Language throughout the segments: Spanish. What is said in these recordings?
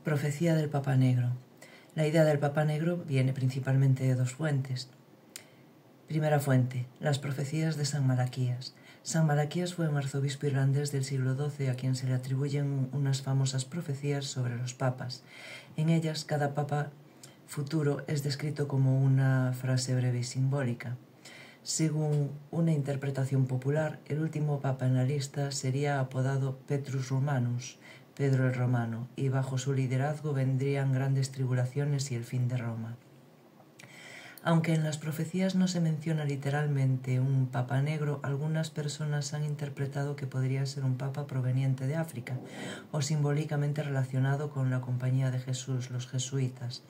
Profecía del Papa Negro. La idea del Papa Negro viene principalmente de dos fuentes. Primera fuente, las profecías de San Malaquías. San Malaquías fue un arzobispo irlandés del siglo XII a quien se le atribuyen unas famosas profecías sobre los papas. En ellas, cada papa futuro es descrito como una frase breve y simbólica. Según una interpretación popular, el último papa en la lista sería apodado Petrus Romanus, Pedro el Romano, y bajo su liderazgo vendrían grandes tribulaciones y el fin de Roma. Aunque en las profecías no se menciona literalmente un papa negro, algunas personas han interpretado que podría ser un papa proveniente de África o simbólicamente relacionado con la Compañía de Jesús, los jesuitas,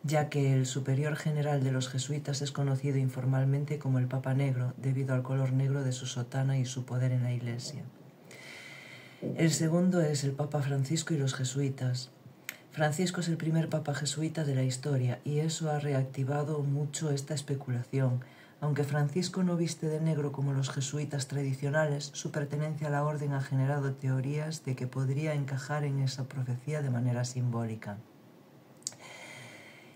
ya que el superior general de los jesuitas es conocido informalmente como el Papa Negro debido al color negro de su sotana y su poder en la Iglesia. El segundo es el Papa Francisco y los jesuitas. Francisco es el primer papa jesuita de la historia y eso ha reactivado mucho esta especulación. Aunque Francisco no viste de negro como los jesuitas tradicionales, su pertenencia a la orden ha generado teorías de que podría encajar en esa profecía de manera simbólica.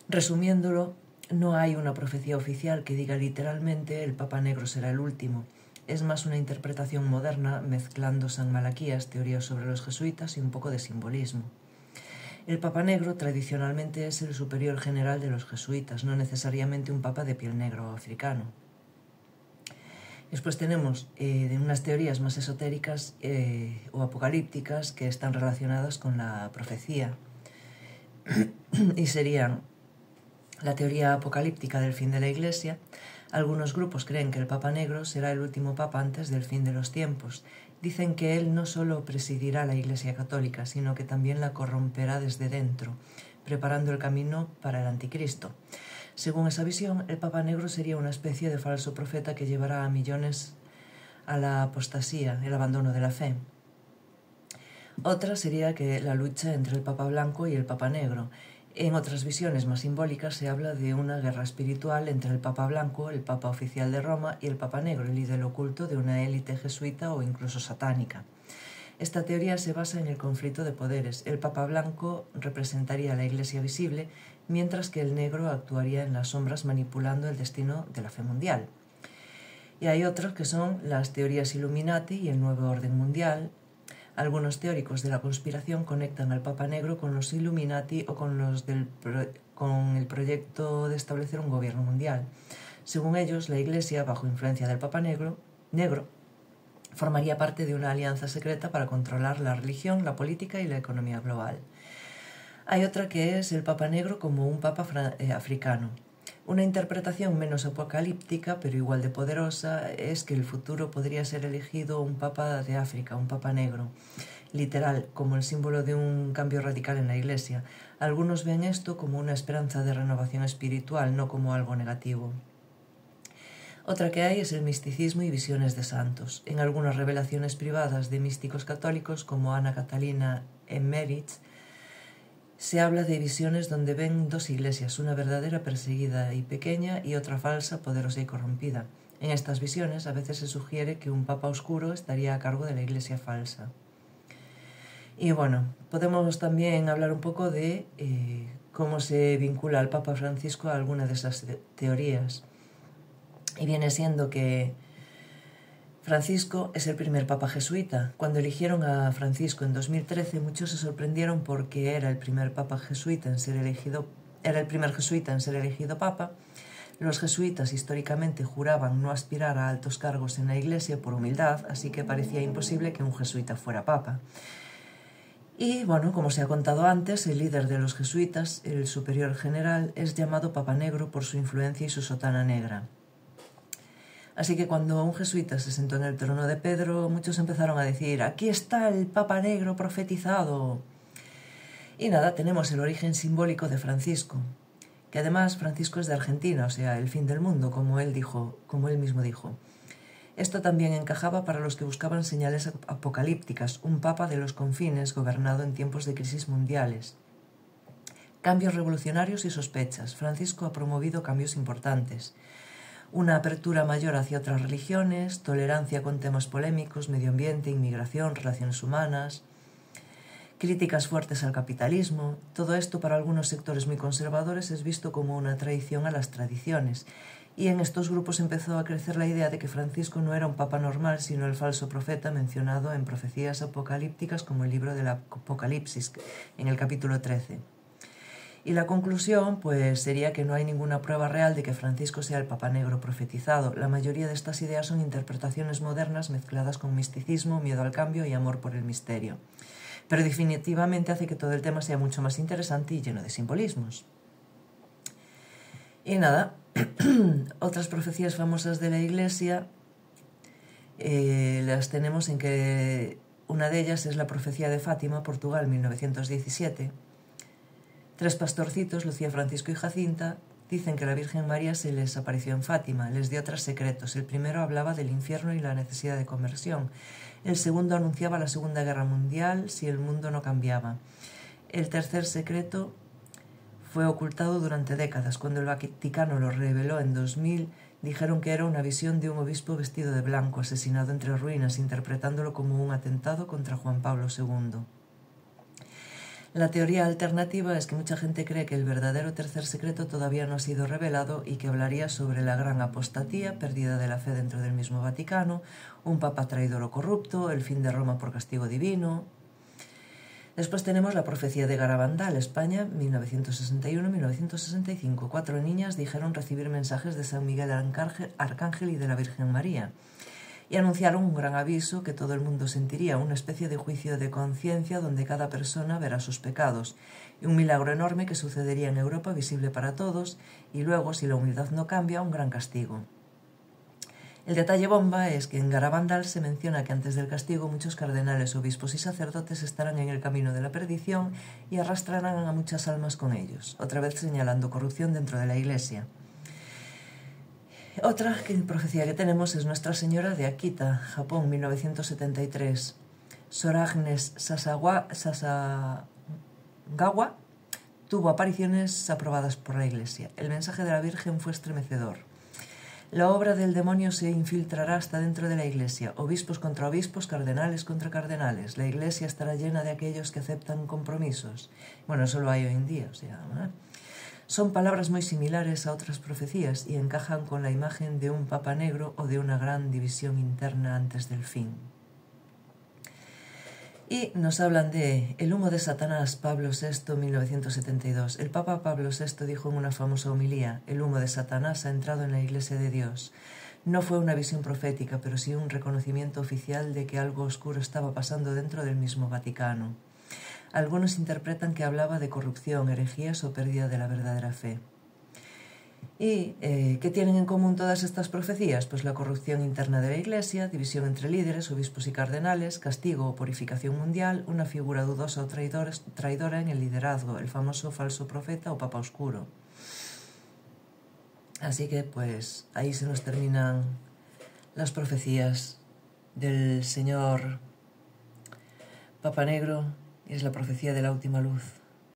Resumiéndolo, no hay una profecía oficial que diga literalmente el Papa Negro será el último. Es más una interpretación moderna mezclando San Malaquías, teorías sobre los jesuitas y un poco de simbolismo. El Papa Negro tradicionalmente es el superior general de los jesuitas, no necesariamente un papa de piel negra o africano. Después tenemos unas teorías más esotéricas o apocalípticas que están relacionadas con la profecía y serían la teoría apocalíptica del fin de la Iglesia. Algunos grupos creen que el Papa Negro será el último papa antes del fin de los tiempos. Dicen que él no solo presidirá la Iglesia católica, sino que también la corromperá desde dentro, preparando el camino para el anticristo. Según esa visión, el Papa Negro sería una especie de falso profeta que llevará a millones a la apostasía, el abandono de la fe. Otra sería que la lucha entre el Papa Blanco y el Papa Negro. En otras visiones más simbólicas se habla de una guerra espiritual entre el Papa Blanco, el Papa oficial de Roma, y el Papa Negro, el líder oculto de una élite jesuita o incluso satánica. Esta teoría se basa en el conflicto de poderes. El Papa Blanco representaría la Iglesia visible, mientras que el Negro actuaría en las sombras manipulando el destino de la fe mundial. Y hay otros que son las teorías Illuminati y el nuevo orden mundial. Algunos teóricos de la conspiración conectan al Papa Negro con los Illuminati o con el proyecto de establecer un gobierno mundial. Según ellos, la Iglesia, bajo influencia del Papa Negro, formaría parte de una alianza secreta para controlar la religión, la política y la economía global. Hay otra que es el Papa Negro como un Papa africano. Una interpretación menos apocalíptica, pero igual de poderosa, es que el futuro podría ser elegido un papa de África, un papa negro, literal, como el símbolo de un cambio radical en la Iglesia. Algunos ven esto como una esperanza de renovación espiritual, no como algo negativo. Otra que hay es el misticismo y visiones de santos. En algunas revelaciones privadas de místicos católicos, como Ana Catalina Emmerich, se habla de visiones donde ven dos iglesias, una verdadera perseguida y pequeña y otra falsa, poderosa y corrompida. En estas visiones a veces se sugiere que un papa oscuro estaría a cargo de la iglesia falsa. Y bueno, podemos también hablar un poco de cómo se vincula al Papa Francisco a alguna de esas teorías. Y viene siendo que Francisco es el primer papa jesuita. Cuando eligieron a Francisco en 2013, muchos se sorprendieron porque era el primer jesuita en ser elegido papa. Los jesuitas históricamente juraban no aspirar a altos cargos en la Iglesia por humildad, así que parecía imposible que un jesuita fuera papa. Y bueno, como se ha contado antes, el líder de los jesuitas, el superior general, es llamado Papa Negro por su influencia y su sotana negra. Así que cuando un jesuita se sentó en el trono de Pedro, muchos empezaron a decir: «¡Aquí está el Papa Negro profetizado!». Y nada, tenemos el origen simbólico de Francisco, que además Francisco es de Argentina, o sea, el fin del mundo, como él mismo dijo. Esto también encajaba para los que buscaban señales apocalípticas, un papa de los confines gobernado en tiempos de crisis mundiales. Cambios revolucionarios y sospechas. Francisco ha promovido cambios importantes. Una apertura mayor hacia otras religiones, tolerancia con temas polémicos, medio ambiente, inmigración, relaciones humanas, críticas fuertes al capitalismo. Todo esto para algunos sectores muy conservadores es visto como una traición a las tradiciones, y en estos grupos empezó a crecer la idea de que Francisco no era un papa normal, sino el falso profeta mencionado en profecías apocalípticas como el libro del Apocalipsis, en el capítulo 13. Y la conclusión, pues, sería que no hay ninguna prueba real de que Francisco sea el Papa Negro profetizado. La mayoría de estas ideas son interpretaciones modernas mezcladas con misticismo, miedo al cambio y amor por el misterio. Pero definitivamente hace que todo el tema sea mucho más interesante y lleno de simbolismos. Y nada, otras profecías famosas de la Iglesia las tenemos en que una de ellas es la profecía de Fátima, Portugal, 1917. 3 pastorcitos, Lucía, Francisco y Jacinta, dicen que la Virgen María se les apareció en Fátima, les dio 3 secretos. El primero hablaba del infierno y la necesidad de conversión. El segundo anunciaba la Segunda Guerra Mundial si el mundo no cambiaba. El tercer secreto fue ocultado durante décadas. Cuando el Vaticano lo reveló en 2000, dijeron que era una visión de un obispo vestido de blanco, asesinado entre ruinas, interpretándolo como un atentado contra Juan Pablo II. La teoría alternativa es que mucha gente cree que el verdadero tercer secreto todavía no ha sido revelado y que hablaría sobre la gran apostatía, pérdida de la fe dentro del mismo Vaticano, un papa traidor o corrupto, el fin de Roma por castigo divino. Después tenemos la profecía de Garabandal, España, 1961-1965. 4 niñas dijeron recibir mensajes de San Miguel Arcángel y de la Virgen María, y anunciaron un gran aviso que todo el mundo sentiría, una especie de juicio de conciencia donde cada persona verá sus pecados, y un milagro enorme que sucedería en Europa, visible para todos, y luego, si la humildad no cambia, un gran castigo. El detalle bomba es que en Garabandal se menciona que antes del castigo muchos cardenales, obispos y sacerdotes estarán en el camino de la perdición y arrastrarán a muchas almas con ellos, otra vez señalando corrupción dentro de la Iglesia. Otra profecía que tenemos es Nuestra Señora de Akita, Japón, 1973. Sor Agnes Sasagawa tuvo apariciones aprobadas por la Iglesia. El mensaje de la Virgen fue estremecedor. La obra del demonio se infiltrará hasta dentro de la Iglesia, obispos contra obispos, cardenales contra cardenales. La Iglesia estará llena de aquellos que aceptan compromisos. Bueno, eso lo hay hoy en día, ¿no? Son palabras muy similares a otras profecías y encajan con la imagen de un papa negro o de una gran división interna antes del fin. Y nos hablan de el humo de Satanás, Pablo VI, 1972. El Papa Pablo VI dijo en una famosa homilía: el humo de Satanás ha entrado en la Iglesia de Dios. No fue una visión profética, pero sí un reconocimiento oficial de que algo oscuro estaba pasando dentro del mismo Vaticano. Algunos interpretan que hablaba de corrupción, herejías o pérdida de la verdadera fe. ¿Y qué tienen en común todas estas profecías? Pues la corrupción interna de la Iglesia, división entre líderes, obispos y cardenales, castigo o purificación mundial, una figura dudosa o traidora en el liderazgo, el famoso falso profeta o papa oscuro. Así que pues ahí se nos terminan las profecías del Señor Papa Negro, y es la profecía de la última luz.